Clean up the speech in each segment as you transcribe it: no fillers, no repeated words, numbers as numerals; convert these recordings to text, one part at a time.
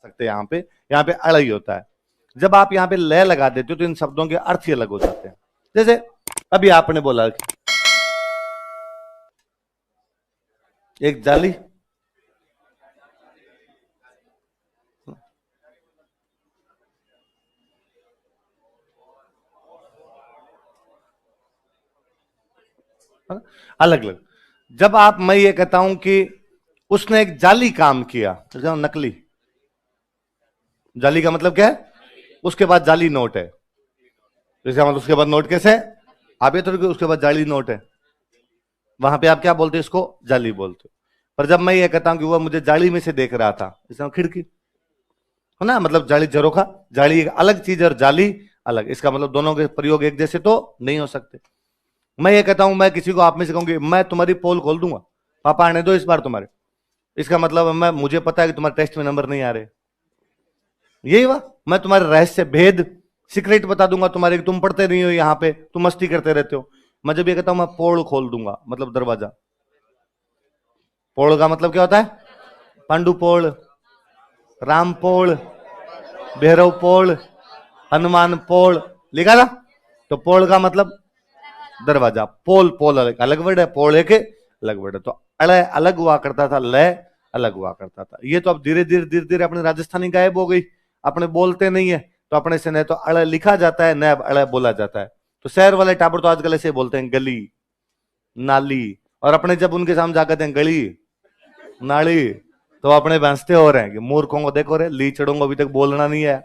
सकते यहाँ पे अड़ ही होता है। जब आप यहाँ पे लय लगा देते हो तो इन शब्दों के अर्थ ही अलग हो जाते हैं। जैसे अभी आपने बोला एक जाली, अलग अलग। जब आप, मैं ये कहता हूं कि उसने एक जाली काम किया, तो नकली, जाली का मतलब क्या है? उसके बाद जाली नोट है, जैसे मतलब उसके बाद नोट कैसे? आप ये तो उसके बाद जाली नोट है, वहां पे आप क्या बोलते हो? इसको जाली बोलते हो। पर जब मैं ये कहता हूं कि वह मुझे जाली में से देख रहा था, इसमें खिड़की है ना, मतलब जाली झरोखा, जाली एक अलग चीज और जाली अलग, इसका मतलब दोनों के प्रयोग एक जैसे तो नहीं हो सकते। मैं ये कहता हूं, मैं किसी को आप में से कहूंगी मैं तुम्हारी पोल खोल दूंगा, पापा आने दो इस बार तुम्हारे, इसका मतलब मुझे पता है कि तुम्हारे टेस्ट में नंबर नहीं आ रहे, यही हुआ। मैं तुम्हारे रहस्य भेद सीक्रेट बता दूंगा तुम्हारे, तुम पढ़ते नहीं हो यहाँ पे, तुम मस्ती करते रहते हो। मैं जब ये कहता हूं मैं पोल खोल दूंगा, मतलब दरवाजा। पोल का मतलब क्या होता है? पांडु पोल, राम पोल, भैरव पोल, हनुमान पोल, लिखा था। तो पोल का मतलब दरवाजा, पोल, पोल अलग अलग वर्ड है, पोल एक अलग वर्ड है। तो अड़य अलग हुआ करता था, लय अलग हुआ करता था। ये तो अब धीरे धीरे धीरे धीरे अपनी राजस्थानी गायब हो गई, अपने बोलते नहीं है, तो अपने से न तो अड़य लिखा जाता है, न अड़य बोला जाता है। तो शहर वाले टाबर तो आजकल ऐसे बोलते हैं गली, नाली, और अपने जब उनके सामने जाकर हैं गली, नाली, तो अपने बहसते हो रहे हैं कि मूर्खों को देखो रे, लीचड़ों को अभी तक बोलना नहीं है।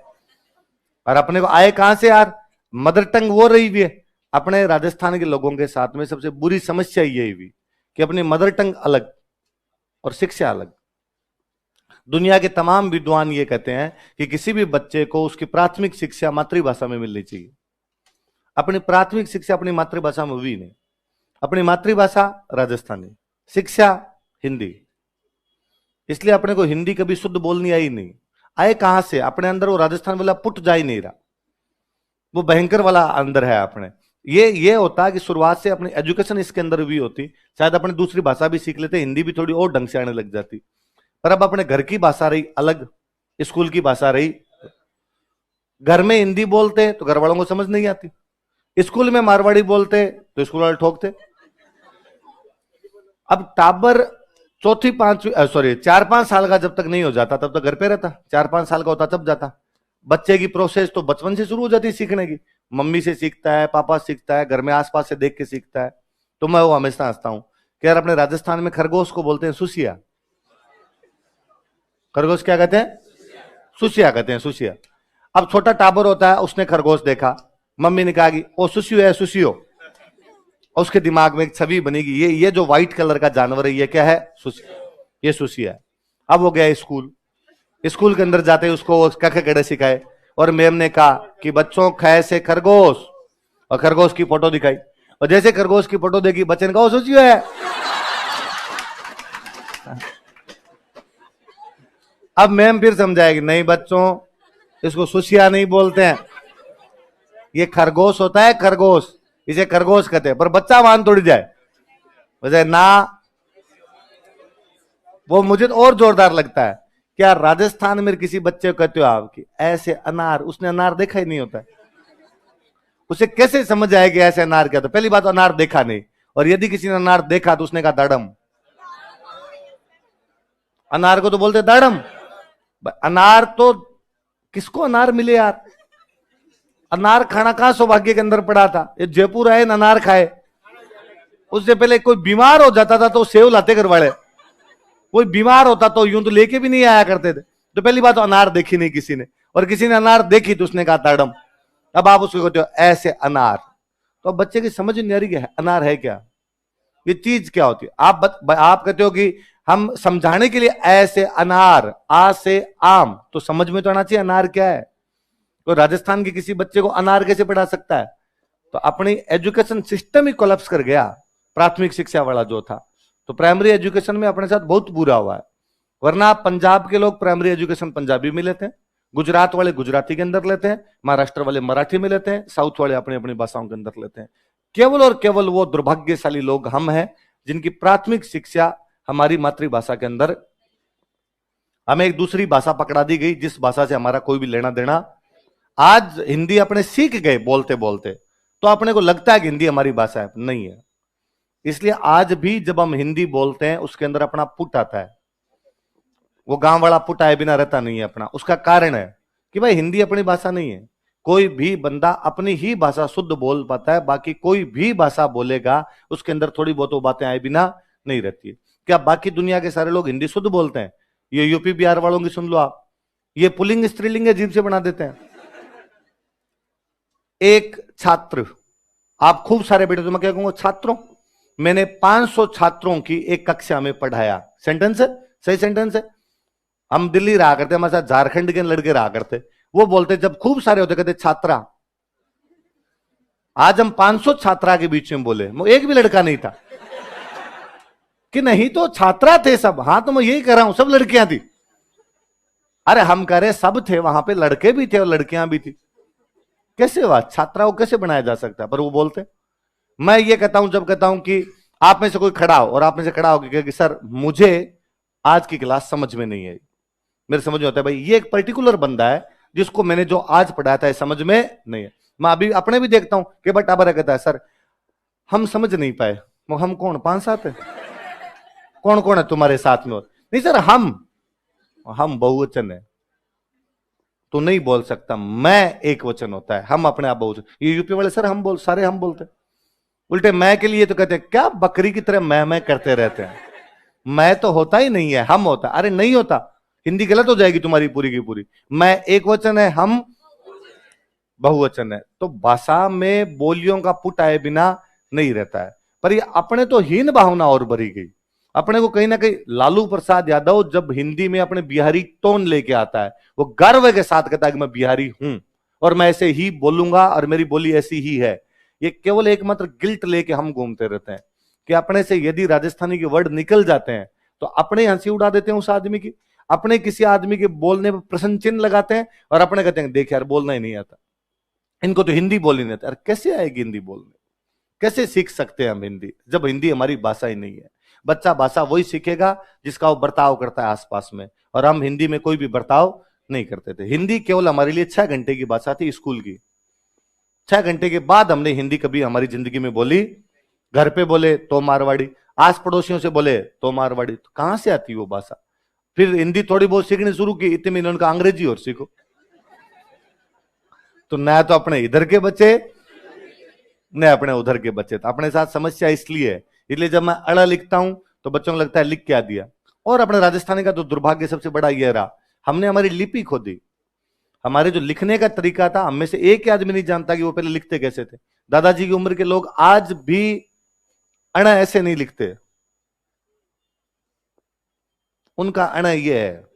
और अपने को आए कहां से यार? मदर टंग वो रही भी है। अपने राजस्थान के लोगों के साथ में सबसे बुरी समस्या यही हुई कि अपनी मदर टंग अलग और शिक्षा अलग। दुनिया के तमाम विद्वान ये कहते हैं कि किसी भी बच्चे को उसकी प्राथमिक शिक्षा मातृभाषा में मिलनी चाहिए। अपनी प्राथमिक शिक्षा अपनी मातृभाषा में हुई नहीं, अपनी मातृभाषा राजस्थानी, शिक्षा हिंदी। इसलिए अपने को हिंदी कभी शुद्ध बोलनी आई नहीं। आए कहां से? अपने अंदर वो राजस्थान वाला पुट जा ही नहीं रहा, वो भयंकर वाला अंदर है अपने। ये होता कि शुरुआत से अपनी एजुकेशन इसके अंदर भी होती, शायद अपने दूसरी भाषा भी सीख लेते, हिंदी भी थोड़ी और ढंग से आने लग जाती। पर अब अपने घर की भाषा रही अलग, स्कूल की भाषा रही, घर में हिंदी बोलते तो घर वालों को समझ नहीं आती, स्कूल में मारवाड़ी बोलते तो स्कूल वाले ठोकते। अब टाबर चौथी पांचवी 4-5 साल का जब तक नहीं हो जाता तब तक घर पे रहता, 4-5 साल का होता तब जाता। बच्चे की प्रोसेस तो बचपन से शुरू हो जाती है सीखने की, मम्मी से सीखता है, पापा सीखता है, घर में आसपास से देख के सीखता है। तो मैं वो हमेशा हंसता हूं कि यार अपने राजस्थान में खरगोश को बोलते हैं सुसिया। खरगोश क्या कहते हैं? सुसिया कहते हैं, सुसिया। अब छोटा टाबर होता है, उसने खरगोश देखा, मम्मी ने कहा कि ओ सुसियो है, सुसियो। उसके दिमाग में एक छवि बनेगी, ये जो व्हाइट कलर का जानवर है ये क्या है? सुसिया, ये सुसिया है। अब वो गया स्कूल, स्कूल के अंदर जाते उसको कखे गड़े सिखाए, और मैम ने कहा कि बच्चों ख से खरगोश, और खरगोश की फोटो दिखाई, और जैसे खरगोश की फोटो देखी बच्चे ने कहा सुसियो है। अब मैम फिर समझाएगी नहीं बच्चों, इसको सुसिया नहीं बोलते हैं, ये खरगोश होता है, खरगोश, इसे खरगोश कहते हैं। पर बच्चा मान तोड़ जाए वैसे ना, वो मुझे तो और जोरदार लगता है। क्या राजस्थान में किसी बच्चे को कहते हो आप कि ऐसे अनार, उसने अनार देखा ही नहीं होता है, उसे कैसे समझ आएगी ऐसे अनार क्या? तो पहली बात अनार देखा नहीं, और यदि किसी ने अनार देखा तो उसने कहा दाड़म। अनार को तो बोलते दाड़म। अनार तो किसको अनार मिले यार? अनार खाना कहां सौभाग्य के अंदर पड़ा था? ये जयपुर आए अनार खाए, उससे पहले कोई बीमार हो जाता था तो सेव लाते घर वाले, कोई बीमार होता तो यूं तो लेके भी नहीं आया करते थे। तो पहली बात तो अनार देखी नहीं किसी ने, और किसी ने अनार देखी तो उसने कहा दाड़म। अब आप उसको कहते हो ऐसे अनार, तो अब बच्चे की समझ नहीं आ रही है अनार है क्या, ये चीज क्या होती है। आप कहते हो कि हम समझाने के लिए ऐसे अनार, आ से आम, तो समझ में तो आना चाहिए अनार क्या है। तो राजस्थान के किसी बच्चे को अनार कैसे पढ़ा सकता है? तो अपनी एजुकेशन सिस्टम ही कोलैप्स कर गया, प्राथमिक शिक्षा वाला जो था। तो प्राइमरी एजुकेशन में अपने साथ बहुत बुरा हुआ है। वरना पंजाब के लोग प्राइमरी एजुकेशन पंजाबी में लेते हैं, गुजरात वाले गुजराती के अंदर लेते हैं, महाराष्ट्र वाले मराठी में लेते हैं, साउथ वाले अपनी अपनी भाषाओं के अंदर लेते हैं। केवल और केवल वो दुर्भाग्यशाली लोग हम हैं जिनकी प्राथमिक शिक्षा हमारी मातृभाषा के अंदर हमें एक दूसरी भाषा पकड़ा दी गई जिस भाषा से हमारा कोई भी लेना देना। आज हिंदी अपने सीख गए बोलते बोलते, तो अपने को लगता है कि हिंदी हमारी भाषा है, नहीं है। इसलिए आज भी जब हम हिंदी बोलते हैं उसके अंदर अपना पुट आता है, वो गांव वाला पुट आए बिना रहता नहीं है अपना। उसका कारण है कि भाई हिंदी अपनी भाषा नहीं है। कोई भी बंदा अपनी ही भाषा शुद्ध बोल पाता है, बाकी कोई भी भाषा बोलेगा उसके अंदर थोड़ी बहुत वो बातें आए बिना नहीं रहती है। क्या बाकी दुनिया के सारे लोग हिंदी शुद्ध बोलते हैं? ये यूपी बिहार वालों की सुन लो आप, ये पुल्लिंग स्त्रीलिंग अजीब से बना देते हैं। एक छात्र, आप खूब सारे बेटे, तो मैं क्या कहूंगा छात्रों, मैंने 500 छात्रों की एक कक्षा में पढ़ाया। सेंटेंस है, सही सेंटेंस है। हम दिल्ली रहा करते, हमारे साथ झारखंड के लड़के रहा करते, वो बोलते जब खूब सारे होते कहते छात्रा। आज हम 500 छात्रा के बीच में बोले, एक भी लड़का नहीं था कि नहीं तो छात्रा थे सब। हाँ तो मैं यही कह रहा हूं, सब लड़कियां थी। अरे हम कह रहे सब थे, वहां पे लड़के भी थे और लड़कियां भी थी। कैसे हुआ? छात्रा को कैसे बनाया जा सकता है? पर वो बोलते। मैं ये कहता हूं, जब कहता हूं कि आप में से कोई खड़ा हो और आप में से खड़ा हो कि सर मुझे आज की क्लास समझ में नहीं आई, मेरे समझ में होता है भाई ये एक पर्टिकुलर बंदा है जिसको मैंने जो आज पढ़ाया था समझ में नहीं है। मैं अभी अपने भी देखता हूं कि बट अब कहता है सर हम समझ नहीं पाए। हम कौन? 5-7 है? कौन कौन है तुम्हारे साथ में? और नहीं सर हम बहुवचन है। तो नहीं बोल सकता, मैं एक वचन होता है, हम अपने आप बहुवचन। ये यूपी वाले सर हम बोलते उल्टे मैं के लिए तो कहते हैं क्या बकरी की तरह मैं करते रहते हैं। मैं तो होता ही नहीं है, हम होता। अरे नहीं होता, हिंदी गलत हो जाएगी तुम्हारी पूरी की पूरी। मैं एक वचन है, हम बहुवचन है। तो भाषा में बोलियों का पुट आए बिना नहीं रहता है। पर ये अपने तो हीन भावना और भरी गई। अपने को कहीं ना कहीं लालू प्रसाद यादव जब हिंदी में अपने बिहारी टोन लेके आता है, वो गर्व के साथ कहता है कि मैं बिहारी हूं और मैं ऐसे ही बोलूंगा और मेरी बोली ऐसी ही है। ये केवल एकमात्र गिल्ट लेके हम घूमते रहते हैं कि अपने से यदि राजस्थानी के वर्ड निकल जाते हैं तो अपने हंसी उड़ा देते हैं उस आदमी की, अपने किसी आदमी के बोलने पर प्रश्न चिन्ह लगाते हैं और अपने कहते हैं देख यार बोलना ही नहीं आता, इनको तो हिंदी बोलनी नहीं आता। अरे कैसे आएगी हिंदी बोलने? कैसे सीख सकते हैं हम हिंदी जब हिंदी हमारी भाषा ही नहीं है? बच्चा भाषा वही सीखेगा जिसका वो बर्ताव करता है आसपास में, और हम हिंदी में कोई भी बर्ताव नहीं करते थे। हिंदी केवल हमारे लिए 6 घंटे की भाषा थी स्कूल की। 6 घंटे के बाद हमने हिंदी कभी हमारी जिंदगी में बोली। घर पे बोले तो मारवाड़ी, आस पड़ोसियों से बोले तो मारवाड़ी, तो कहां से आती वो भाषा? फिर हिंदी थोड़ी बहुत सीखनी शुरू की, इतने में उनका अंग्रेजी और सीखो। तो न तो अपने इधर के बच्चे न अपने उधर के बच्चे। तो अपने साथ समस्या इसलिए जब मैं अड़ा लिखता हूं तो बच्चों को लगता है लिख क्या दिया। और अपने राजस्थानी का तो दुर्भाग्य सबसे बड़ा यह रहा, हमने हमारी लिपि खो दी। हमारे जो लिखने का तरीका था, हम में से एक ही आदमी नहीं जानता कि वो पहले लिखते कैसे थे। दादाजी की उम्र के लोग आज भी अण ऐसे नहीं लिखते। उनका अण ये है।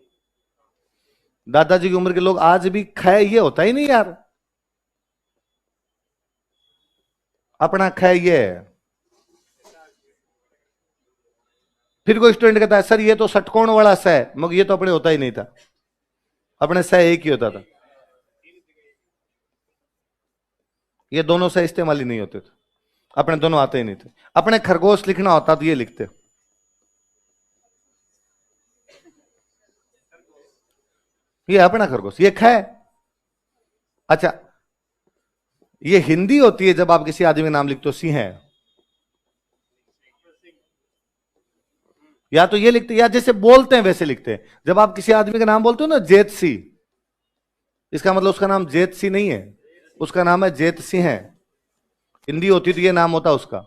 दादाजी की उम्र के लोग आज भी ख ये होता ही नहीं यार, अपना ख ये है। फिर कोई स्टूडेंट कहता है सर ये तो षटकोण वाला स है, मगर ये तो अपने होता ही नहीं था, अपने स एक ही होता था। ये दोनों स इस्तेमाल ही नहीं होते थे, अपने दोनों आते ही नहीं थे। अपने खरगोश लिखना होता तो ये लिखते, ये अपना खरगोश, ये ख। अच्छा ये हिंदी होती है जब आप किसी आदमी का नाम लिखते हो सिंह है, या तो ये लिखते या जैसे बोलते हैं वैसे लिखते हैं। जब आप किसी आदमी का नाम बोलते हो ना जेत सी, इसका मतलब उसका नाम जेत सी नहीं है, उसका नाम है जेत सिंह है। हिंदी होती तो ये नाम होता उसका,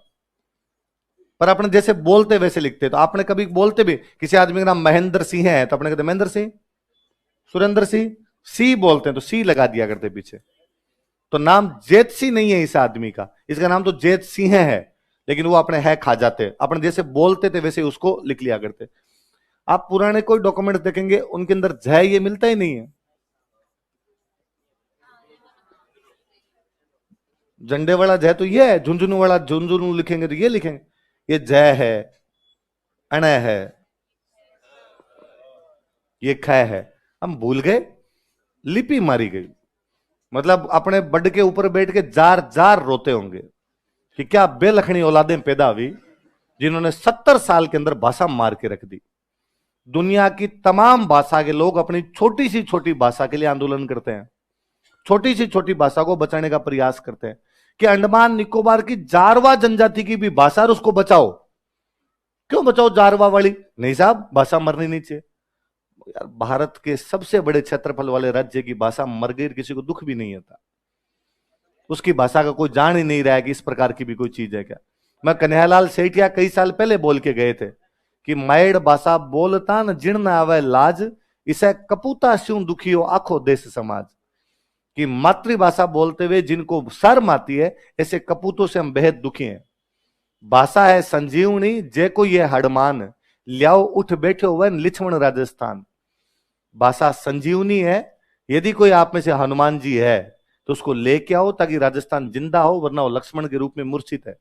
पर अपने जैसे बोलते वैसे लिखते। तो आपने कभी बोलते भी किसी आदमी का नाम महेंद्र सिंह है तो अपने कहते महेंद्र सिंह, सुरेंद्र सिंह, सी बोलते हैं तो सी लगा दिया करते पीछे। तो नाम जेत सी नहीं है इस आदमी का, इसका नाम तो जेत सिंह है, लेकिन वो अपने है खा जाते, अपने जैसे बोलते थे वैसे उसको लिख लिया करते। आप पुराने कोई डॉक्यूमेंट देखेंगे उनके अंदर जय ये मिलता ही नहीं है। झंडे वाला जय तो ये है, झुंझुनू वाला झुंझुनू लिखेंगे तो ये लिखेंगे, ये जय है, अण है, ये ख है। हम भूल गए, लिपि मारी गई। मतलब अपने बड के ऊपर बैठ के जार जार रोते होंगे कि क्या बेलखनी औलादें पैदा हुई जिन्होंने 70 साल के अंदर भाषा मार के रख दी। दुनिया की तमाम भाषा के लोग अपनी छोटी सी छोटी भाषा के लिए आंदोलन करते हैं, छोटी सी छोटी भाषा को बचाने का प्रयास करते हैं कि अंडमान निकोबार की जारवा जनजाति की भी भाषा है, उसको बचाओ। क्यों बचाओ जारवा वाली? नहीं साहब, भाषा मरनी नहीं चाहिए। यार, भारत के सबसे बड़े क्षेत्रफल वाले राज्य की भाषा मर गई, किसी को दुख भी नहीं होता। उसकी भाषा का कोई जान ही नहीं रहा है कि इस प्रकार की भी कोई चीज है क्या। मैं कन्हैयालाल सेठिया कई साल पहले बोल के गए थे कि मायड़ भाषा बोलता न जिण न आवे लाज, इसे कपूता स्यूं दुखियो आखो देश समाज। कि मातृभाषा बोलते हुए जिनको शर्म आती है, ऐसे कपूतों से हम बेहद दुखी हैं। भाषा है संजीवनी जे को ये हडमान, लियाओ उठ बैठे हुए लिछमण राजस्थान। भाषा संजीवनी है। यदि कोई आप में से हनुमान जी है तो उसको लेके आओ ताकि राजस्थान जिंदा हो, वरना वो लक्ष्मण के रूप में मूर्छित है।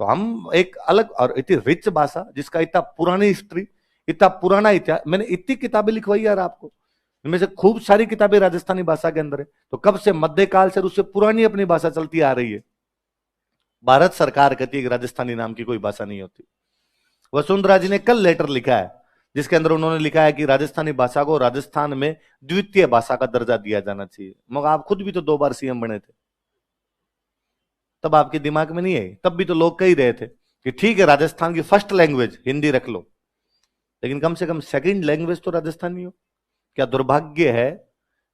तो हम एक अलग और इतनी रिच भाषा जिसका इतना पुरानी हिस्ट्री, इतना पुराना इतिहास, मैंने इतनी किताबें लिखवाई यार आपको, इनमें से खूब सारी किताबें राजस्थानी भाषा के अंदर है। तो कब से मध्यकाल से उससे पुरानी अपनी भाषा चलती आ रही है। भारत सरकार कहती है कि राजस्थानी नाम की कोई भाषा नहीं होती। वसुंधरा जी ने कल लेटर लिखा है जिसके अंदर उन्होंने लिखा है कि राजस्थानी भाषा को राजस्थान में द्वितीय भाषा का दर्जा दिया जाना चाहिए। मगर आप खुद भी तो 2 बार सीएम बने थे, तब आपके दिमाग में नहीं आई? तब भी तो लोग कह ही रहे थे कि ठीक है राजस्थान की फर्स्ट लैंग्वेज हिंदी रख लो, लेकिन कम से कम सेकंड लैंग्वेज तो राजस्थानी हो। क्या दुर्भाग्य है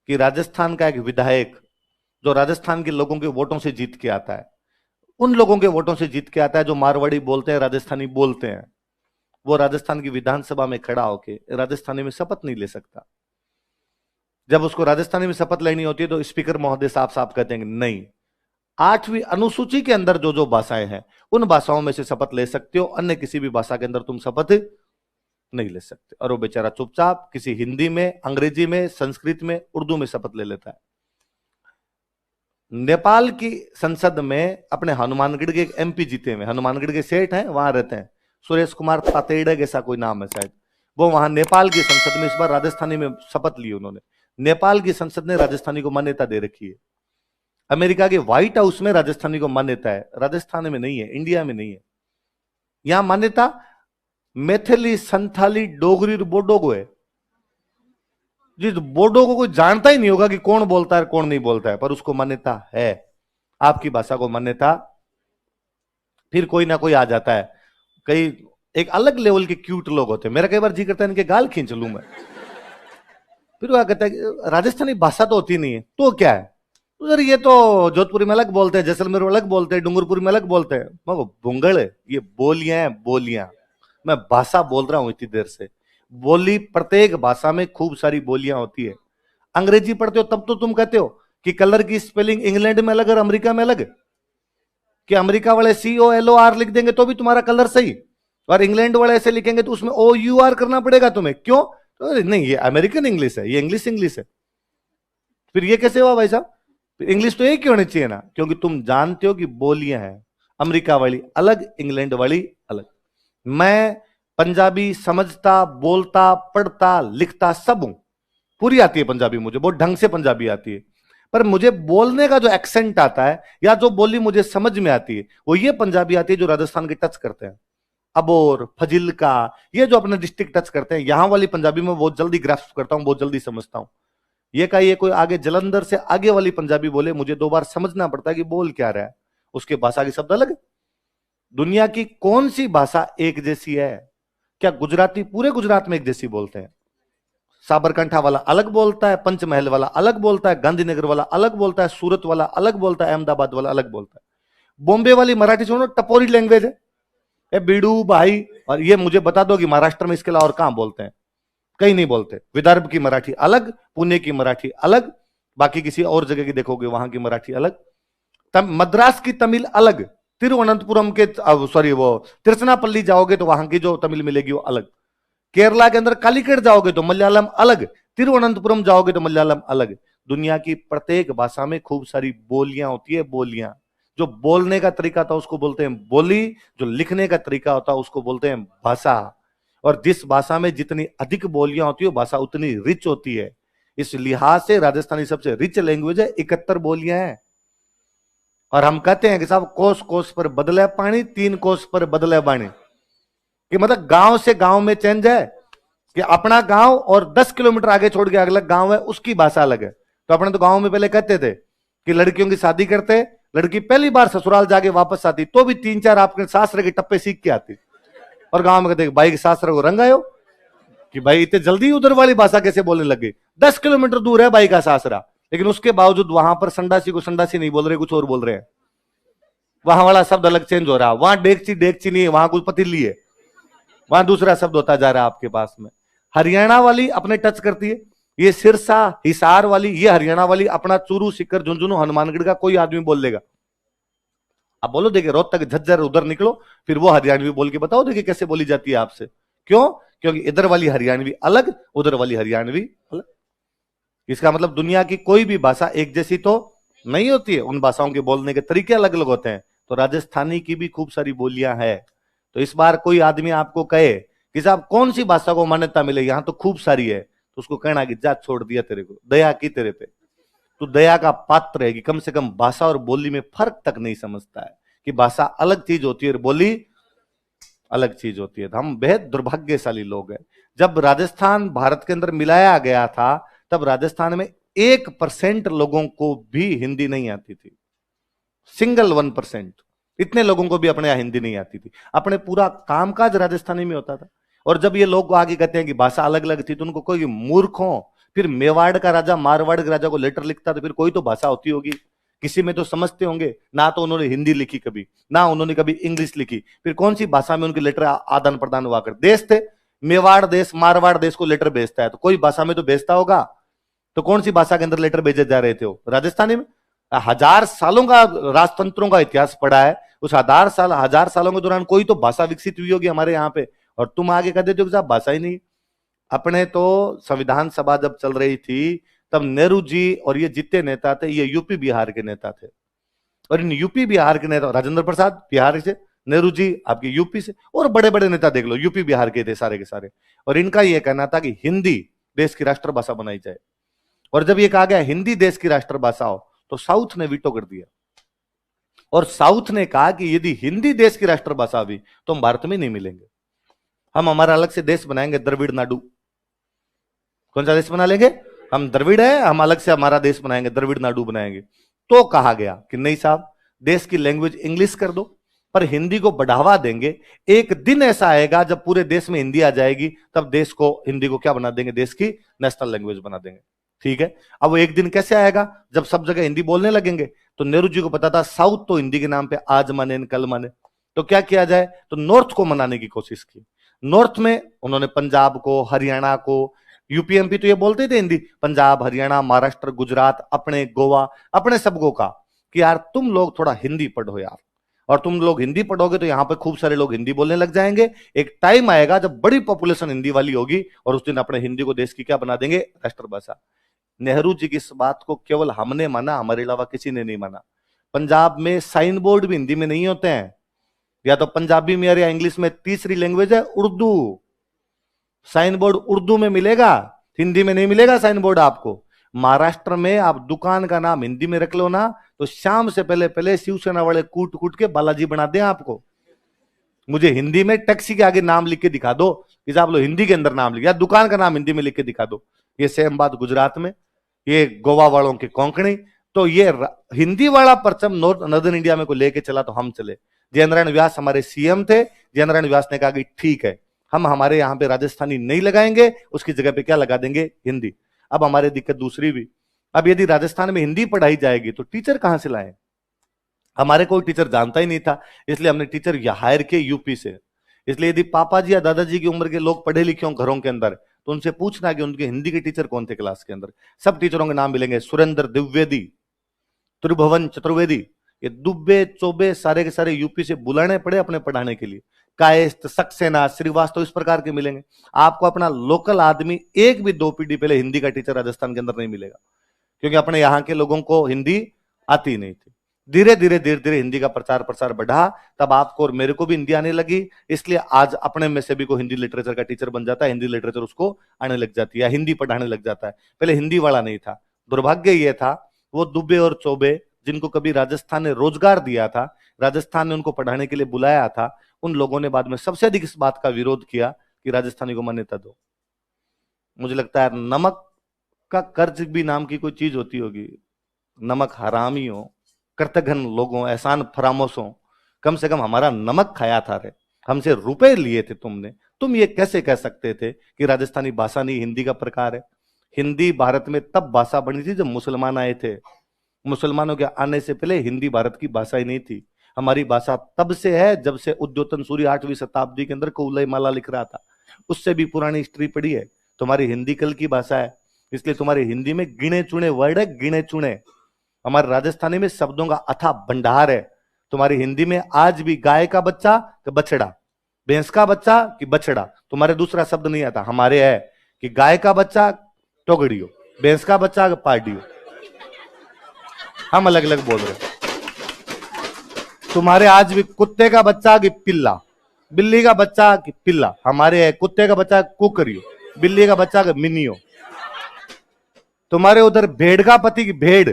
कि राजस्थान का एक विधायक जो राजस्थान के लोगों के वोटों से जीत के आता है, उन लोगों के वोटों से जीत के आता है जो मारवाड़ी बोलते हैं, राजस्थानी बोलते हैं, वो राजस्थान की विधानसभा में खड़ा होके राजस्थानी में शपथ नहीं ले सकता। जब उसको राजस्थानी में शपथ लेनी होती है तो स्पीकर महोदय साफ साफ कहते हैं नहीं, 8वीं अनुसूची के अंदर जो जो भाषाएं हैं उन भाषाओं में से शपथ ले सकते हो, अन्य किसी भी भाषा के अंदर तुम शपथ नहीं ले सकते। और वो बेचारा चुपचाप किसी हिंदी में, अंग्रेजी में, संस्कृत में, उर्दू में शपथ ले लेता है। नेपाल की संसद में अपने हनुमानगढ़ के एक एमपी जीते हुए, हनुमानगढ़ के सेठ हैं, वहां रहते हैं, सुरेश कुमार पातेड़े ऐसा कोई नाम है शायद, वो वहां नेपाल की संसद में इस बार राजस्थानी में शपथ ली उन्होंने। नेपाल की संसद ने राजस्थानी को मान्यता दे रखी है। अमेरिका के व्हाइट हाउस में राजस्थानी को मान्यता है, राजस्थान में नहीं है, इंडिया में नहीं है। यहां मान्यता मैथिली, संथाली, डोगरी और बोडो को है। जिस बोडो को कोई जानता ही नहीं होगा कि कौन बोलता है कौन नहीं बोलता है, पर उसको मान्यता है। आपकी भाषा को मान्यता, फिर कोई ना कोई आ जाता है। कई एक अलग लेवल के क्यूट लोग होते हैं, मेरा कई बार जी करता है इनके गाल खींच लूं मैं। फिर वो कहता है राजस्थानी भाषा तो होती नहीं है, तो क्या है? तो सर ये तो जोधपुरी में अलग बोलते हैं, जैसलमेर में अलग बोलते हैं, डूंगरपुरी में अलग बोलते हैं। मगर भूंगड़ है, ये बोलियां हैं, बोलियां। मैं भाषा बोल रहा हूं इतनी देर से। बोली, प्रत्येक भाषा में खूब सारी बोलियां होती है। अंग्रेजी पढ़ते हो तब तो तुम कहते हो कि कलर की स्पेलिंग इंग्लैंड में अलग और अमेरिका में अलग, कि अमेरिका वाले COLOR लिख देंगे तो भी तुम्हारा कलर सही, और इंग्लैंड वाले ऐसे लिखेंगे तो उसमें OUR करना पड़ेगा तुम्हें। क्यों? तो नहीं, ये अमेरिकन इंग्लिश है, ये इंग्लिश है। फिर ये कैसे हुआ भाई साहब? इंग्लिश तो एक ही होनी चाहिए ना, क्योंकि तुम जानते हो कि बोलियां हैं, अमेरिका वाली अलग, इंग्लैंड वाली अलग। मैं पंजाबी समझता, बोलता, पढ़ता, लिखता सब हूं, पूरी आती है पंजाबी, मुझे बहुत ढंग से पंजाबी आती है। पर मुझे बोलने का जो एक्सेंट आता है या जो बोली मुझे समझ में आती है वो ये पंजाबी आती है जो राजस्थान के टच करते हैं। अबोर, फजिल्का, ये जो अपने डिस्ट्रिक्ट टच करते हैं, यहां वाली पंजाबी में बहुत जल्दी ग्रास्प करता हूं, बहुत जल्दी समझता हूं। ये का ये कोई आगे जलंधर से आगे वाली पंजाबी बोले, मुझे 2 बार समझना पड़ता है कि बोल क्या रहा है, उसके भाषा के शब्द अलग। दुनिया की कौन सी भाषा एक जैसी है? क्या गुजराती पूरे गुजरात में एक जैसी बोलते हैं? साबरकांठा वाला अलग बोलता है, पंचमहल वाला अलग बोलता है, गांधीनगर वाला अलग बोलता है, सूरत वाला अलग बोलता है, अहमदाबाद वाला अलग बोलता है। बॉम्बे वाली मराठी सुनो, टपोरी लैंग्वेज है, ए बीड़ू भाई। और ये मुझे बता दो कि महाराष्ट्र में इसके अलावा और कहां बोलते हैं? कहीं नहीं बोलते। विदर्भ की मराठी अलग, पुणे की मराठी अलग, बाकी किसी और जगह की देखोगे वहां की मराठी अलग, मद्रास की तमिल अलग, तिरुवनंतपुरम के सॉरी वो तिरुचनापल्ली जाओगे तो वहां की जो तमिल मिलेगी वो अलग, केरला के अंदर कालीकट जाओगे तो मलयालम अलग, तिरुवनंतपुरम जाओगे तो मलयालम अलग। दुनिया की प्रत्येक भाषा में खूब सारी बोलियां होती है, बोलियां। जो बोलने का तरीका था उसको बोलते हैं बोली, जो लिखने का तरीका होता है उसको बोलते हैं भाषा। और जिस भाषा में जितनी अधिक बोलियां होती है भाषा उतनी रिच होती है। इस लिहाज से राजस्थानी सबसे रिच लैंग्वेज है, 71 बोलियां हैं। और हम कहते हैं कि साहब कोस कोस पर बदले पानी, 3 कोस पर बदले बाणी, कि मतलब गांव से गांव में चेंज है, कि अपना गांव और 10 किलोमीटर आगे छोड़ के अगला गांव है, उसकी भाषा अलग है। तो अपने तो गांव में पहले कहते थे कि लड़कियों की शादी करते, लड़की पहली बार ससुराल जाके वापस आती तो भी 3-4 आपके सासरे के टप्पे सीख के आती, और गांव में कहते भाई के सासरे को रंग आयो कि भाई इतने जल्दी उधर वाली भाषा कैसे बोलने लग गई। 10 किलोमीटर दूर है भाई का सासरा, लेकिन उसके बावजूद वहां पर संडासी को संडासी नहीं बोल रहे, कुछ और बोल रहे हैं। वहां वाला शब्द अलग चेंज हो रहा है, वहां डेगची डेगची नहीं है, वहां कुछ पतीली है, वहां दूसरा शब्द होता जा रहा है आपके पास में। हरियाणा वाली अपने टच करती है, ये सिरसा हिसार वाली, ये हरियाणा वाली अपना चूरू सीकर झुंझुनू हनुमानगढ़ का कोई आदमी बोल लेगा। अब बोलो देखिए रोहतक झज्जर उधर निकलो, फिर वो हरियाणवी बोल के बताओ देखिए कैसे बोली जाती है आपसे। क्यों? क्योंकि इधर वाली हरियाणवी अलग, उधर वाली हरियाणवी अलग। इसका मतलब दुनिया की कोई भी भाषा एक जैसी तो नहीं होती है, उन भाषाओं के बोलने के तरीके अलग अलग होते हैं। तो राजस्थानी की भी खूब सारी बोलियां हैं। तो इस बार कोई आदमी आपको कहे कि साहब कौन सी भाषा को मान्यता मिले, यहां तो खूब सारी है, तो उसको कहना कि जा छोड़ दिया तेरे को, दया की तेरे पे, तो दया का पात्र है कि कम से कम भाषा और बोली में फर्क तक नहीं समझता है कि भाषा अलग चीज होती है और बोली अलग चीज होती है। तो हम बेहद दुर्भाग्यशाली लोग हैं। जब राजस्थान भारत के अंदर मिलाया गया था तब राजस्थान में 1% लोगों को भी हिंदी नहीं आती थी, सिंगल 1%। इतने लोगों को भी अपने यहां हिंदी नहीं आती थी, अपने पूरा कामकाज राजस्थानी में होता था। और जब ये लोग आगे कहते हैं कि भाषा अलग अलग थी तो उनको कोई मूर्खों, फिर मेवाड़ का राजा मारवाड़ के राजा को लेटर लिखता तो फिर कोई तो भाषा होती होगी, किसी में तो समझते होंगे ना। तो उन्होंने हिंदी लिखी कभी ना, उन्होंने कभी इंग्लिश लिखी, फिर कौन सी भाषा में उनके लेटर आदान प्रदान हुआ कर। देश थे, मेवाड़ देश मारवाड़ देश को लेटर भेजता है तो कोई भाषा में तो भेजता होगा। तो कौन सी भाषा के अंदर लेटर भेजे जा रहे थे? वो राजस्थानी में। 1000 सालों का राजतंत्रों का इतिहास पड़ा है, उस 1000 सालों के दौरान कोई तो भाषा विकसित हुई होगी हमारे यहाँ पे, और तुम आगे कह देते हो कि साहब भाषा ही नहीं। अपने तो संविधान सभा जब चल रही थी तब नेहरू जी और ये जितने नेता थे ये यूपी बिहार के नेता थे, और इन यूपी बिहार के नेता, राजेंद्र प्रसाद बिहार से, नेहरू जी आपके यूपी से, और बड़े बड़े नेता देख लो यूपी बिहार के थे सारे के सारे। और इनका यह कहना था कि हिंदी देश की राष्ट्रभाषा बनाई जाए। और जब ये कहा गया हिंदी देश की राष्ट्रभाषा हो तो साउथ ने वीटो कर दिया, और साउथ ने कहा कि यदि हिंदी देश की राष्ट्रभाषा हुई तो हम भारत में नहीं मिलेंगे, हम हमारा अलग से देश बनाएंगे, द्रविड़ नाडु। कौन सा देश बना लेंगे? हम द्रविड़ है, हम अलग से हमारा देश बनाएंगे, द्रविड़ नाडु बनाएंगे। तो कहा गया कि नहीं साहब, देश की लैंग्वेज इंग्लिश कर दो पर हिंदी को बढ़ावा देंगे। एक दिन ऐसा आएगा जब पूरे देश में हिंदी आ जाएगी, तब देश को, हिंदी को क्या बना देंगे? देश की नेशनल लैंग्वेज बना देंगे। ठीक है, अब वो एक दिन कैसे आएगा? जब सब जगह हिंदी बोलने लगेंगे। तो नेहरू जी को पता था साउथ तो हिंदी के नाम पे आज माने कल माने, तो क्या किया जाए? तो नॉर्थ को मनाने की कोशिश की। नॉर्थ में उन्होंने पंजाब को, हरियाणा को, यूपीएमपी तो ये बोलते थे हिंदी, पंजाब, हरियाणा, महाराष्ट्र, गुजरात, अपने गोवा, अपने सबको कहा कि यार तुम लोग थोड़ा हिंदी पढ़ो यार, और तुम लोग हिंदी पढ़ोगे तो यहां पे खूब सारे लोग हिंदी बोलने लग जाएंगे। एक टाइम आएगा जब बड़ी पॉपुलेशन हिंदी वाली होगी, और उस दिन अपने हिंदी को देश की क्या बना देंगे? राष्ट्रभाषा। नेहरू जी की इस बात को केवल हमने माना, हमारे अलावा किसी ने नहीं माना। पंजाब में साइन बोर्ड भी हिंदी में नहीं होते हैं, या तो पंजाबी में या इंग्लिश में। तीसरी लैंग्वेज है उर्दू, साइन बोर्ड उर्दू में मिलेगा, हिंदी में नहीं मिलेगा साइन बोर्ड आपको। महाराष्ट्र में आप दुकान का नाम हिंदी में रख लो ना, तो शाम से पहले पहले शिवसेना वाले कूट कूट के बालाजी बना दें आपको। मुझे हिंदी में टैक्सी के आगे नाम लिख के दिखा दो कि साहब लो हिंदी के अंदर नाम लिख, या दुकान का नाम हिंदी में लिख के दिखा दो। ये सेम बात गुजरात में, ये गोवा वालों के कोंकणी। तो ये हिंदी वाला परचम नॉर्दर्न इंडिया में को लेके चला तो हम चले। जयेंद्र नारायण व्यास हमारे सीएम थे, जयेंद्र नारायण व्यास ने कहा कि ठीक है, हम हमारे यहां पे राजस्थानी नहीं लगाएंगे, उसकी जगह पे क्या लगा देंगे? हिंदी। अब हमारी दिक्कत दूसरी भी, अब यदि राजस्थान में हिंदी पढ़ाई जाएगी तो टीचर कहां से लाएं? हमारे कोई टीचर जानता ही नहीं था, इसलिए हमने टीचर हायर के यूपी से। इसलिए यदि पापा जी या दादाजी की उम्र के लोग पढ़े लिखे हों घरों के अंदर, तो उनसे पूछना कि उनके हिंदी के टीचर कौन थे क्लास के अंदर। सब टीचरों के नाम मिलेंगे, सुरेंद्र द्विवेदी, त्रिभुवन चतुर्वेदी। ये दुब्बे चौबे सारे के सारे यूपी से बुलाने पड़े अपने पढ़ाने के लिए। कायस्थ, सक्सेना, श्रीवास्तव, इस प्रकार के मिलेंगे। आपको अपना लोकल आदमी एक भी 2 पीढ़ी पहले हिंदी का टीचर राजस्थान के अंदर नहीं मिलेगा, क्योंकि अपने यहाँ के लोगों को हिंदी आती नहीं थी। धीरे धीरे हिंदी का प्रचार प्रसार बढ़ा, तब आपको और मेरे को भी हिंदी आने लगी। इसलिए आज अपने में से भी कोई हिंदी लिटरेचर का टीचर बन जाता है, हिंदी लिटरेचर उसको आने लग जाती है, हिंदी पढ़ाने लग जाता है। पहले हिंदी वाला नहीं था। दुर्भाग्य यह था वो दुबे और चौबे जिनको कभी राजस्थान ने रोजगार दिया था, राजस्थान ने उनको पढ़ाने के लिए बुलाया था, उन लोगों ने बाद में सबसे अधिक इस बात का विरोध किया कि राजस्थानी को मान्यता दो। मुझे लगता है नमक का कर्ज भी नाम की कोई चीज होती होगी। नमक हरामी हो, कृतघ्न लोगों, एहसान फरामोश हो, कम से कम हमारा नमक खाया था रे, हमसे रुपए लिए थे तुमने। तुम ये कैसे कह सकते थे कि राजस्थानी भाषा नहीं हिंदी का प्रकार है? हिंदी भारत में तब भाषा बनी थी जब मुसलमान आए थे। मुसलमानों के आने से पहले हिंदी भारत की भाषा ही नहीं थी। हमारी भाषा तब से है जब से उद्योतन सूर्य 8वीं शताब्दी के अंदर कौलय माला लिख रहा था, उससे भी पुरानी हिस्ट्री पड़ी है। तुम्हारी हिंदी कल की भाषा है, इसलिए तुम्हारी हिंदी में गिने चुने वर्ड है, गिने चुने। हमारे राजस्थानी में शब्दों का अथाह भंडार है। तुम्हारी हिंदी में आज भी गाय का बच्चा कि बछड़ा, भैंस का बच्चा कि बछड़ा, तुम्हारे दूसरा शब्द नहीं आता। हमारे है कि गाय का बच्चा टोगड़ियो, भैंस का बच्चा पार्टियो। हम अलग अलग बोल रहे हैं। तुम्हारे आज भी कुत्ते का बच्चा कि पिल्ला, बिल्ली का बच्चा कि पिल्ला। हमारे है कुत्ते का बच्चा कुकरियो, बिल्ली का बच्चा कि मिनियो। तुम्हारे उधर भेड़ का पति की भेड़,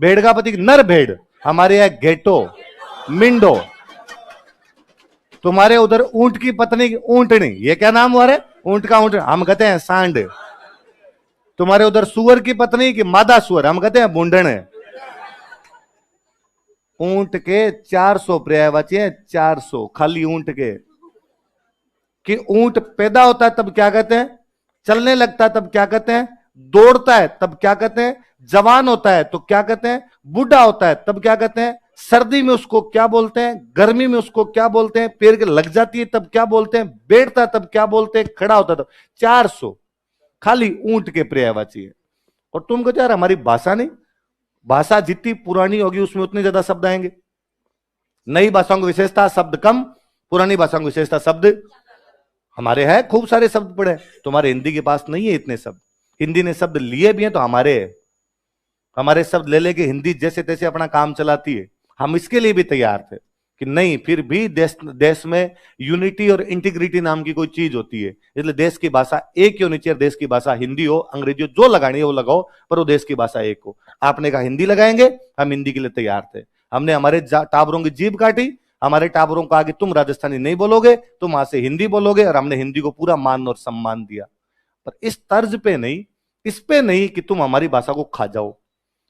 भेड़ का पति की नर भेड़। हमारे है घेटो, मिंडो। तुम्हारे उधर ऊंट की पत्नी की ऊंटनी, ये क्या नाम हुआ रे? ऊंट का ऊंट, हम कहते हैं सांड। तुम्हारे उधर सुअर की पत्नी की मादा सुअर, हम कहते हैं बूंडण। ऊंट के 400 पर्यायवाची हैं, 400 खाली ऊंट के। कि ऊंट पैदा होता है तब क्या कहते हैं? चलने लगता है तब क्या कहते हैं? दौड़ता है तब क्या कहते हैं? जवान होता है तो क्या कहते हैं? बूढ़ा होता है तब क्या कहते हैं? सर्दी में उसको क्या बोलते हैं? गर्मी में उसको क्या बोलते हैं? पैर के लग जाती है तब क्या बोलते हैं? बैठता है तब क्या बोलते हैं? खड़ा होता है तब। 400 खाली ऊंट के पर्यायवाची है। और तुम कहते यार हमारी भाषा नहीं। भाषा जितनी पुरानी होगी उसमें उतने ज्यादा शब्द आएंगे। नई भाषाओं की विशेषता शब्द कम, पुरानी भाषाओं की विशेषता शब्द। हमारे हैं खूब सारे शब्द पड़े, तुम्हारे हिंदी के पास नहीं है इतने शब्द। हिंदी ने शब्द लिए भी हैं तो हमारे है। हमारे शब्द ले लेके हिंदी जैसे तैसे अपना काम चलाती है। हम इसके लिए भी तैयार थे कि नहीं, फिर भी देश में यूनिटी और इंटीग्रिटी नाम की कोई चीज होती है, इसलिए देश की भाषा एक ही होनी चाहिए। देश की भाषा हिंदी हो, अंग्रेजी हो, जो लगानी है वो लगाओ, पर वो देश की भाषा एक हो। आपने कहा हिंदी लगाएंगे, हम हिंदी के लिए तैयार थे। हमने हमारे टाबरों की जीभ काटी, हमारे टाबरों को आगे तुम राजस्थानी नहीं बोलोगे, तुम वहां से हिंदी बोलोगे, और हमने हिंदी को पूरा मान और सम्मान दिया। पर इस तर्ज पे नहीं, इस पे नहीं कि तुम हमारी भाषा को खा जाओ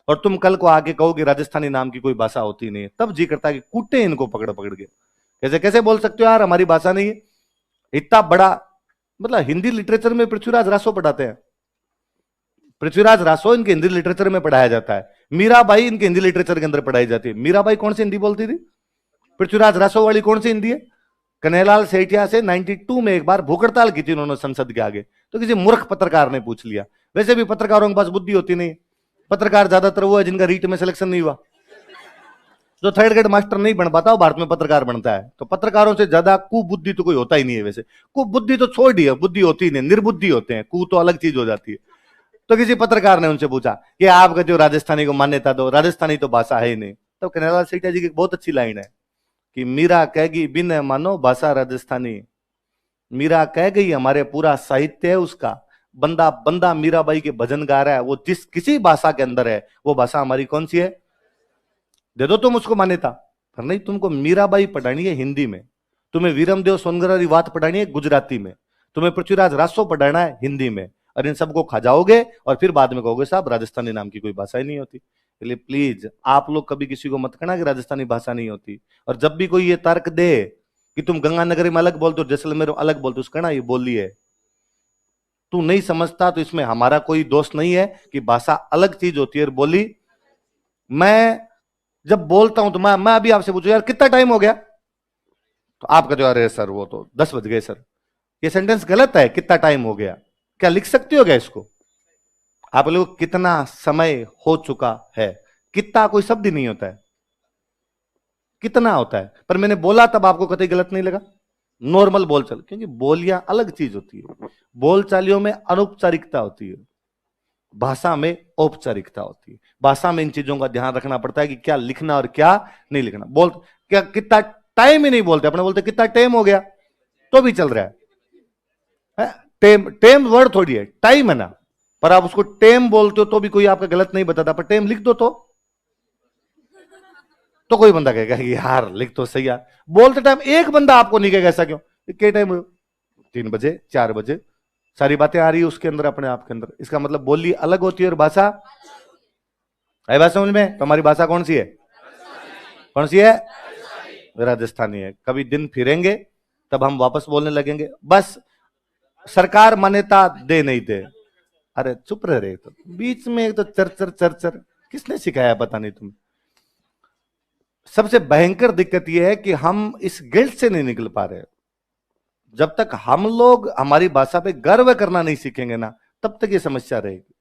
और तुम कल को आगे कहो कि राजस्थानी नाम की कोई भाषा होती नहीं है। तब जी करता है कि कूटे इनको पकड़ पकड़ के। कैसे कैसे बोल सकते हो यार हमारी भाषा नहीं है? इतना बड़ा, मतलब हिंदी लिटरेचर में पृथ्वीराज रासो पढ़ाते हैं। पृथ्वीराज रासो इनके हिंदी लिटरेचर में पढ़ाया जाता है। मीराबाई इनके हिंदी लिटरेचर के अंदर पढ़ाई जाती है। मीराबाई कौन सी हिंदी बोलती थी? पृथ्वीराज रासो वाली कौन सी हिंदी है? कन्हैयालाल सेठिया से 92 में एक बार भूख हड़ताल की थी उन्होंने संसद के आगे, तो किसी मूर्ख पत्रकार ने पूछ लिया। वैसे भी पत्रकारों के पास बुद्धि होती नहीं। पत्रकार ज्यादातर वो है जिनका रीट में सिलेक्शन नहीं हुआ। जो थर्ड ग्रेड मास्टर नहीं बन पाता वो भारत में पत्रकार बनता है। तो पत्रकारों से ज्यादा कुबुद्धि तो कोई होता ही नहीं है। वैसे कुबुद्धि तो छोड़ दी है, बुद्धि होती ही नहीं, निर्बुद्धि होते हैं। कु तो अलग चीज हो जाती है। तो किसी पत्रकार ने उनसे पूछा कि आप कहते हो राजस्थानी को मान्यता दो, राजस्थानी तो भाषा है ही नहीं। तो कन्हैयालाल सेठिया जी की बहुत अच्छी लाइन है कि मीरा कहेगी बिन मानो भाषा राजस्थानी। मीरा कह गई हमारे पूरा साहित्य है उसका। बंदा बंदा मीराबाई के भजन गा रहा है, वो जिस किसी भाषा के अंदर है, वो भाषा हमारी कौन सी है? दे दो तुम उसको मान्यता। पर नहीं, तुमको मीराबाई पढ़ानी है हिंदी में, तुम्हें वीरमदेव सोनगरा की बात पढ़ानी है गुजराती में, तुम्हें पृथ्वीराज रासो पढ़ाना है हिंदी में, और इन सबको खा जाओगे और फिर बाद में कहोगे साहब राजस्थानी नाम की कोई भाषा ही नहीं होती। इसलिए प्लीज आप लोग कभी किसी को मत कहना कि राजस्थानी भाषा नहीं होती। और जब भी कोई ये तर्क दे कि तुम गंगानगरी में अलग बोलते हो, जैसलमेर में अलग बोलते हो, उसका ना ये बोली है, तू नहीं समझता तो इसमें हमारा कोई दोष नहीं है कि भाषा अलग चीज होती है और बोली। मैं जब बोलता हूं तो मैं अभी आपसे पूछू यार कितना टाइम हो गया, तो आप कहते हो अरे सर वो तो 10 बज गए सर। ये सेंटेंस गलत है। कितना टाइम हो गया क्या लिख सकते हो क्या इसको? आप लोग कितना समय हो चुका है, कितना कोई शब्द ही नहीं होता है, कितना होता है। पर मैंने बोला तब आपको कतई गलत नहीं लगा। नॉर्मल बोलचाल, क्योंकि बोलियां अलग चीज होती है। बोलचालियों में अनौपचारिकता होती है, भाषा में औपचारिकता होती है। भाषा में इन चीजों का ध्यान रखना पड़ता है कि क्या लिखना और क्या नहीं लिखना। बोल क्या कितना टाइम ही नहीं बोलते, अपने बोलते कितना टाइम हो गया तो भी चल रहा है। टेम टेम वर्ड थोड़ी है, टाइम है ना। पर आप उसको टेम बोलते हो तो भी कोई आपका गलत नहीं बताता। पर टेम लिख दो तो कोई बंदा कहेगा यार लिख तो सही यार। बोलते टाइम एक बंदा आपको नहीं कहेगा ऐसा क्यों, क्या टाइम हो? 3 बजे, 4 बजे, सारी बातें आ रही है उसके अंदर, अपने आप के अंदर। इसका मतलब बोली अलग होती है और भाषा है। बात समझ में? तो हमारी भाषा कौन सी है? कौन सी है? राजस्थानी है। कभी दिन फिरेंगे तब हम वापस बोलने लगेंगे। बस सरकार मान्यता दे नहीं दे, अरे चुप रह रहे, तो बीच में एक तो चरचर चरचर किसने सिखाया पता नहीं तुम्हें। सबसे भयंकर दिक्कत यह है कि हम इस गिल्ट से नहीं निकल पा रहे। जब तक हम लोग हमारी भाषा पे गर्व करना नहीं सीखेंगे ना, तब तक ये समस्या रहेगी।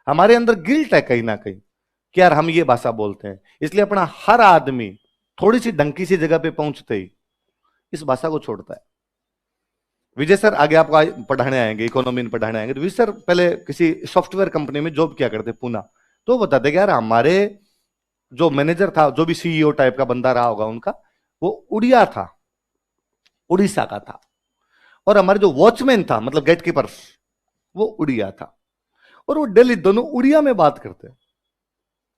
हमारे अंदर गिल्ट है कहीं ना कहीं कि यार हम ये भाषा बोलते हैं। इसलिए अपना हर आदमी थोड़ी सी ढंकी सी जगह पे पहुंचते ही इस भाषा को छोड़ता है। विजय सर आगे आपको पढ़ाने आएंगे, इकोनॉमी में पढ़ाने आएंगे। तो विजय सर पहले किसी सॉफ्टवेयर कंपनी में जॉब किया करते पूना। तो बताते कि यार हमारे जो मैनेजर था, जो भी सीईओ टाइप का बंदा रहा होगा उनका, वो उड़िया था, उड़ीसा का था। और हमारे जो वॉचमैन था, मतलब गेटकीपर्स, वो उड़िया था। और वो डेली दोनों उड़िया में बात करते।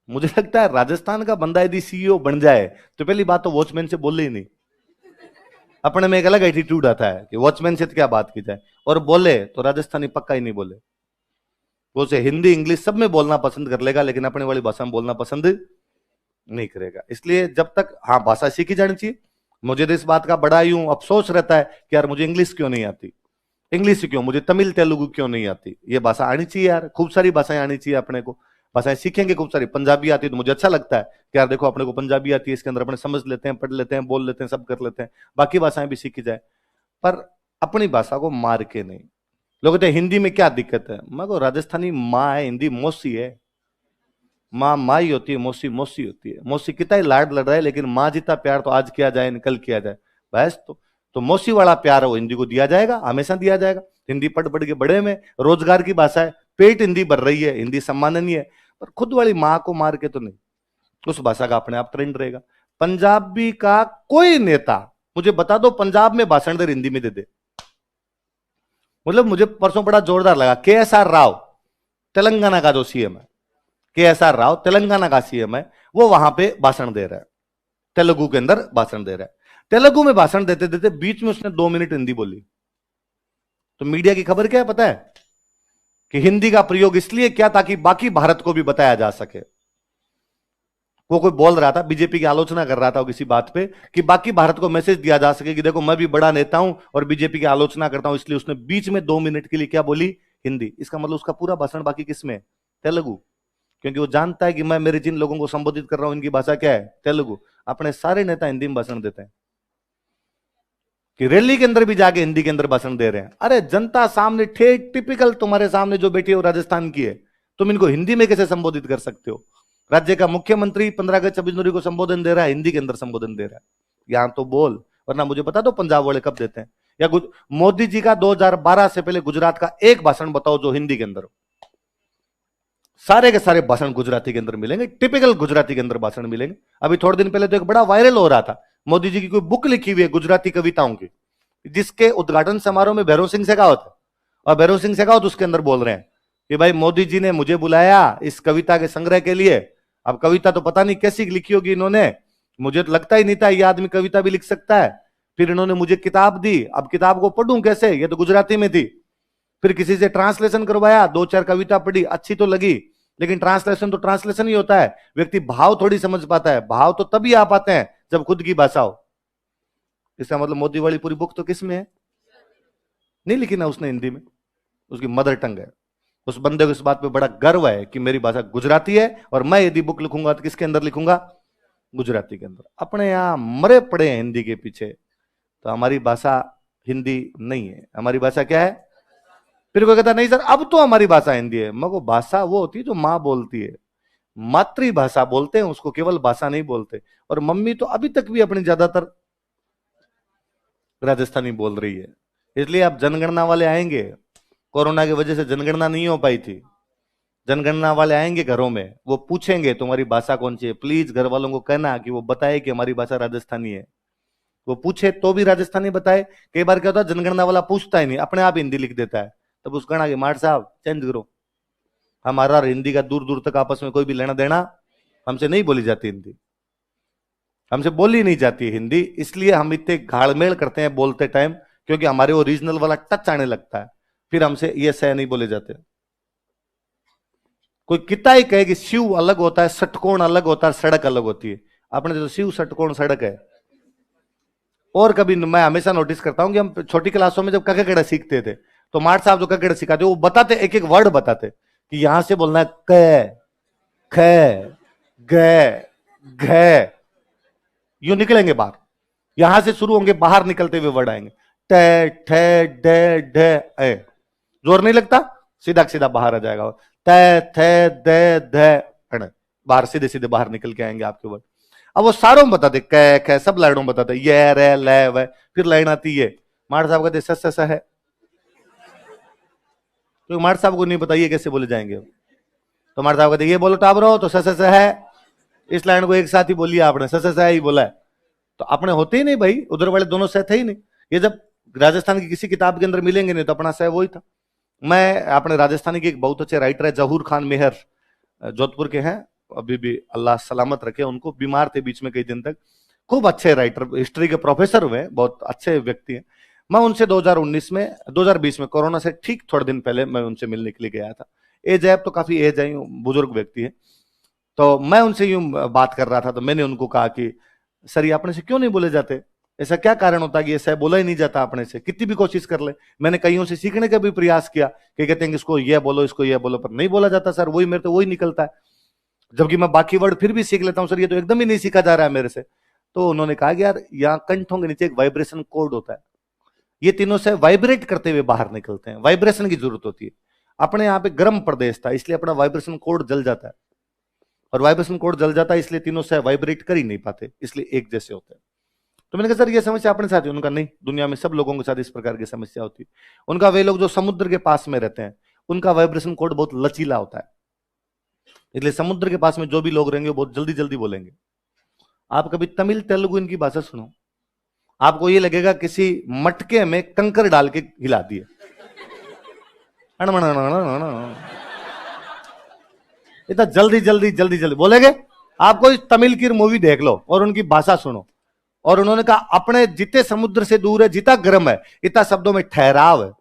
मुझे लगता है राजस्थान का बंदा यदि सीईओ बन जाए तो पहली बात तो वॉचमैन से बोले ही नहीं। अपने में एक अलग एटीट्यूड आता है कि वॉचमैन से तो क्या बात की जाए, और बोले तो राजस्थानी पक्का ही नहीं बोले। वो से हिंदी इंग्लिश सब में बोलना पसंद कर लेगा, लेकिन अपने वाली भाषा में बोलना पसंद नहीं करेगा। इसलिए जब तक हाँ भाषा सीखी जानी चाहिए। मुझे तो इस बात का बड़ा यूं अफसोस रहता है कि यार मुझे इंग्लिश क्यों नहीं आती, इंग्लिश क्यों, मुझे तमिल तेलुगु क्यों नहीं आती। ये भाषा आनी चाहिए यार, खूब सारी भाषाएं आनी चाहिए अपने को। भाषाएं सीखेंगे खूब सारी। पंजाबी आती है तो मुझे अच्छा लगता है कि यार देखो अपने को पंजाबी आती है, इसके अंदर अपने समझ लेते हैं, पढ़ लेते हैं, बोल लेते हैं, सब कर लेते हैं। बाकी भाषाएं भी सीखी जाए, पर अपनी भाषा को मार के नहीं। लोग कहते हैं हिंदी में क्या दिक्कत है। मैं को राजस्थानी माँ है, हिंदी मौसी है। माँ माँ ही होती है, मौसी मौसी होती है। मौसी कितना ही लाड लड़ रहा है, लेकिन माँ जितना प्यार तो आज किया जाए कल किया जाए बस। तो मौसी वाला प्यार वो हिंदी को दिया जाएगा, हमेशा दिया जाएगा। हिंदी पढ़ पढ़ के बड़े में, रोजगार की भाषा है, पेट हिंदी भर रही है, हिंदी सम्माननीय है। पर खुद वाली माँ को मार के तो नहीं। उस भाषा का अपने आप ट्रेंड रहेगा। पंजाबी का कोई नेता मुझे बता दो पंजाब में भाषण दे हिंदी में दे दे। मतलब मुझे परसों बड़ा जोरदार लगा, KSR राव तेलंगाना का जो सीएम है, KSR राव तेलंगाना का सीएम है, वो वहां पे भाषण दे रहा है, तेलुगु के अंदर भाषण दे रहा है। तेलुगु में भाषण देते देते बीच में उसने 2 मिनट हिंदी बोली। तो मीडिया की खबर क्या है पता है? कि हिंदी का प्रयोग इसलिए किया ताकि बाकी भारत को भी बताया जा सके। वो कोई बोल रहा था, बीजेपी की आलोचना कर रहा था किसी बात पे, कि बाकी भारत को मैसेज दिया जा सके कि देखो मैं भी बड़ा नेता हूं और बीजेपी की आलोचना करता हूं। इसलिए उसने बीच में 2 मिनट के लिए क्या बोली? हिंदी। इसका मतलब उसका पूरा भाषण बाकी किस में? तेलुगु। क्योंकि वो जानता है कि मैं मेरे जिन लोगों को संबोधित कर रहा हूं इनकी भाषा क्या है? तेलुगु। अपने सारे नेता हिंदी में भाषण देते हैं, कि रैली के अंदर भी जाके हिंदी के अंदर भाषण दे रहे हैं। अरे जनता सामने टिपिकल तुम्हारे सामने जो बैठी है वो राजस्थान की है, तुम इनको हिंदी में कैसे संबोधित कर सकते हो? राज्य का मुख्यमंत्री 15 अगस्त 26 जनवरी को संबोधन दे रहा है, हिंदी के अंदर संबोधन दे रहा है। यहां तो बोल, वरना मुझे बता दो पंजाब वाले कब देते हैं? या मोदी जी का 2012 से पहले गुजरात का एक भाषण बताओ जो हिंदी के अंदर हो। सारे के सारे भाषण गुजराती के अंदर मिलेंगे, टिपिकल गुजराती के अंदर भाषण मिलेंगे। अभी थोड़े दिन पहले तो एक बड़ा वायरल हो रहा था, मोदी जी की कोई बुक लिखी हुई है गुजराती कविताओं की, जिसके उद्घाटन समारोह में भैरव सिंह शेखावत है। और भैरव सिंह शेखावत उसके अंदर बोल रहे हैं कि भाई मोदी जी ने मुझे बुलाया इस कविता के संग्रह के लिए। अब कविता तो पता नहीं कैसी लिखी होगी इन्होंने, मुझे तो लगता ही नहीं था ये आदमी कविता भी लिख सकता है। फिर इन्होंने मुझे किताब दी, अब किताब को पढ़ूं कैसे, ये तो गुजराती में थी। फिर किसी से ट्रांसलेशन करवाया, 2-4 कविता पढ़ी, अच्छी तो लगी, लेकिन ट्रांसलेशन तो ट्रांसलेशन ही होता है, व्यक्ति भाव थोड़ी समझ पाता है। भाव तो तभी आ पाते हैं जब खुद की भाषा हो। इसका मतलब मोदी वाली पूरी बुक तो किस में है? नहीं लिखी ना उसने हिंदी में, उसकी मदर टंग है। उस बंदे को इस बात पे बड़ा गर्व है कि मेरी भाषा गुजराती है, और मैं यदि बुक लिखूंगा तो किसके अंदर लिखूंगा? गुजराती के अंदर। अपने यहां मरे पड़े हैं हिंदी के पीछे। तो हमारी भाषा हिंदी नहीं है, हमारी भाषा क्या है? फिर कोई कहता नहीं सर अब तो हमारी भाषा हिंदी है। मगर भाषा वो होती है जो माँ बोलती है, मातृभाषा बोलते हैं उसको, केवल भाषा नहीं बोलते। और मम्मी तो अभी तक भी अपनी ज्यादातर राजस्थानी बोल रही है। इसलिए अब जनगणना वाले आएंगे, कोरोना की वजह से जनगणना नहीं हो पाई थी, जनगणना वाले आएंगे घरों में, वो पूछेंगे तुम्हारी भाषा कौन सी है। प्लीज घर वालों को कहना कि वो बताए कि हमारी भाषा राजस्थानी है। वो पूछे तो भी राजस्थानी बताए। कई बार क्या होता है जनगणना वाला पूछता ही नहीं, अपने आप हिंदी लिख देता है। तब उसका ना कि मार साहब चेंज करो, हमारा हिंदी का दूर दूर तक आपस में कोई भी लेना देना, हमसे नहीं बोली जाती हिंदी, हमसे बोली नहीं जाती हिंदी। इसलिए हम इतने घाड़मेल करते हैं बोलते टाइम, क्योंकि हमारे वो रीजनल वाला टच आने लगता है। फिर हमसे ये सह नहीं बोले जाते। कोई कितना ही कहे कि शिव अलग होता है, षटकोण अलग होता है, सड़क अलग होती है। आपने तो शिव षटकोण सड़क है। और कभी मैं हमेशा नोटिस करता हूं कि हम छोटी क्लासों में जब ककड़ सीखते थे तो मार्ट साहब जो ककड़ सिखाते वो बताते, एक एक वर्ड बताते कि यहां से बोलना है क, ख, ग, घ, यूं निकलेंगे बाहर। यहां से शुरू होंगे, बाहर निकलते हुए वर्ड आएंगे ट, ठ, ड, ढ, ए। जोर नहीं लगता, सीधा सीधा बाहर आ जाएगा। त, थ, द, ध, बाहर सीधे सीधे बाहर निकल के आएंगे आपके वर्ड। अब वो सारों में बताते, क, ख, सब लाइनों में बताते, ये, रे, ल, व। फिर लाइन आती है, मार साहब कहते स है, तो मार साहब को नहीं बताइए कैसे बोले जाएंगे। तो मार साहब कहते ये बोलो टाबरो, तो स है। इस लाइन को एक साथ ही बोलिए आपने, स ही बोला है। तो अपने होते ही नहीं भाई, उधर वाले दोनों सह थे ही नहीं। ये जब राजस्थान की किसी किताब के अंदर मिलेंगे नहीं तो अपना सह वो ही था। मैं अपने राजस्थानी के एक बहुत अच्छे राइटर है जहूर खान मेहर, जोधपुर के हैं, अभी भी अल्लाह सलामत रखे उनको, बीमार थे बीच में कई दिन तक। खूब अच्छे राइटर, हिस्ट्री के प्रोफेसर हुए, बहुत अच्छे व्यक्ति हैं। मैं उनसे 2020 में कोरोना से ठीक थोड़े दिन पहले मैं उनसे मिलने के लिए गया था। एज है, तो काफी एज है, बुजुर्ग व्यक्ति है। तो मैं उनसे यूं बात कर रहा था, तो मैंने उनको कहा कि सर ये अपने से क्यों नहीं बोले जाते, ऐसा क्या कारण होता है कि ये सह बोला ही नहीं जाता अपने से, कितनी भी कोशिश कर ले। मैंने कईयों से सीखने का भी प्रयास किया कि कहते हैं इसको ये बोलो, इसको ये बोलो, पर नहीं बोला जाता सर, वही मेरे तो वही निकलता है। जबकि मैं बाकी वर्ड फिर भी सीख लेता हूं, सर ये तो एकदम ही नहीं सीखा जा रहा है मेरे से। तो उन्होंने कहा कि यार यहाँ कंठों के नीचे एक वाइब्रेशन कोड होता है, ये तीनों से वाइब्रेट करते हुए बाहर निकलते हैं, वाइब्रेशन की जरूरत होती है। अपने यहाँ पे गर्म प्रदेश था इसलिए अपना वाइब्रेशन कोड जल जाता है, और वाइब्रेशन कोड जल जाता है इसलिए तीनों से वाइब्रेट कर ही नहीं पाते, इसलिए एक जैसे होते हैं। तो मैंने कहा सर ये समस्या अपने साथ ही, उनका नहीं, दुनिया में सब लोगों के साथ इस प्रकार की समस्या होती है। उनका वे लोग जो समुद्र के पास में रहते हैं उनका वाइब्रेशन कोड बहुत लचीला होता है, इसलिए समुद्र के पास में जो भी लोग रहेंगे वो बहुत जल्दी जल्दी बोलेंगे। आप कभी तमिल तेलुगु इनकी भाषा सुनो, आपको ये लगेगा किसी मटके में कंकर डाल के हिला दिए, इतना जल्दी जल्दी जल्दी जल्दी बोलेंगे। आपको इस तमिल की मूवी देख लो और उनकी भाषा सुनो। और उन्होंने कहा अपने जितने समुद्र से दूर है, जितना गर्म है, इतना शब्दों में ठहराव है,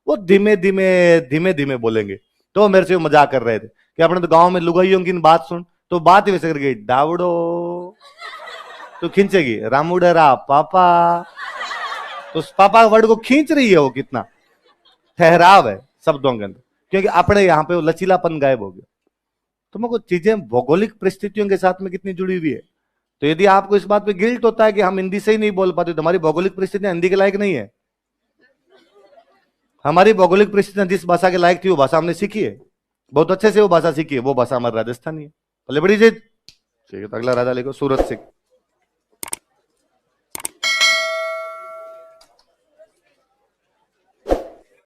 वो धीमे धीमे धीमे धीमे बोलेंगे। तो मेरे से मजाक कर रहे थे कि अपने तो गांव में लुगाइयों की बात सुन, तो बात ही वैसे कर गई, डावड़ो तो खींचेगी, रामुडरा पापा, तो उस पापा वर्ड को खींच रही है, वो कितना ठहराव है शब्दों के अंदर, क्योंकि अपने यहाँ पे वो लचीलापन गायब हो गया। तो मेरे को चीजें भौगोलिक परिस्थितियों के साथ में कितनी जुड़ी हुई है। तो यदि आपको इस बात पे गिल्ट होता है कि हम हिंदी से ही नहीं बोल पाते, तो हमारी भौगोलिक परिस्थितियां हिंदी के लायक नहीं है। हमारी भौगोलिक परिस्थितियां जिस भाषा के लायक थी वो भाषा हमने सीखी है, बहुत अच्छे से वो भाषा सीखी है, वो भाषा हमारी राजस्थानी है। भले बड़ी जी, ठीक है, तो अगला राजा लिखो सूरत से।